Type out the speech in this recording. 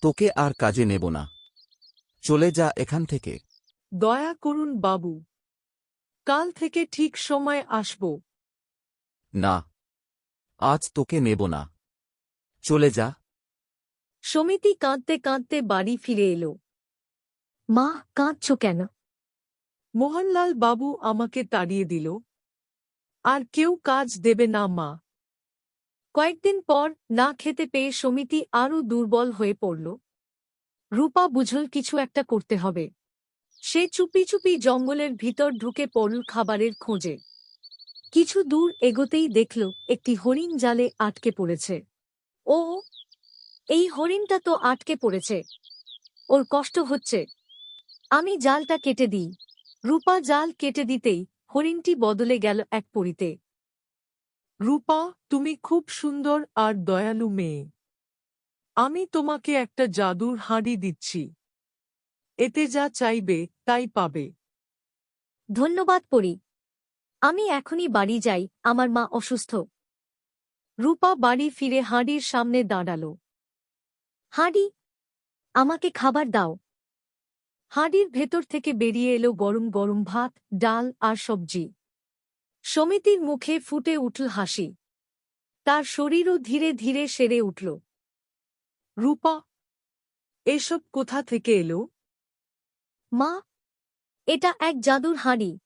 তোকে আর কাজে নেব না। চলে যা এখান থেকে। দয়া করুন বাবু, কাল থেকে ঠিক সময় আসব। না, আজ তোকে নেব না। চলে যা। সমিতি কাঁদতে কাঁদতে বাড়ি ফিরে এলো। মা, কাঁদছ কেন? মোহনলাল বাবু আমাকে তাড়িয়ে দিল। আর কেউ কাজ দেবে না মা। কয়েকদিন পর না খেতে পেয়ে সমিতি আরও দুর্বল হয়ে পড়ল। রূপা বুঝল কিছু একটা করতে হবে। সে চুপি চুপি জঙ্গলের ভিতর ঢুকে পড়ল খাবারের খোঁজে। কিছু দূর এগোতেই দেখল একটি হরিণ জালে আটকে পড়েছে। ও, এই হরিণটা তো আটকে পড়েছে, ওর কষ্ট হচ্ছে। আমি জালটা কেটে দিই। রূপা জাল কেটে দিতেই হরিণটি বদলে গেল এক পরীতে। রূপা, তুমি খুব সুন্দর আর দয়ালু মেয়ে। আমি তোমাকে একটা জাদুর হাঁড়ি দিচ্ছি। এতে যা চাইবে তাই পাবে। ধন্যবাদ পরী। আমি এখনই বাড়ি যাই, আমার মা অসুস্থ। রূপা বাড়ি ফিরে হাঁড়ির সামনে দাঁড়াল। হাঁড়ি, আমাকে খাবার দাও। হাঁড়ির ভেতর থেকে বেরিয়ে এলো গরম গরম ভাত, ডাল আর সবজি। সমিতির মুখে ফুটে উঠল হাসি। তার শরীরও ধীরে ধীরে সেরে উঠল। রূপা, এসব কোথা থেকে এলো? মা, এটা এক জাদুর হাঁড়ি।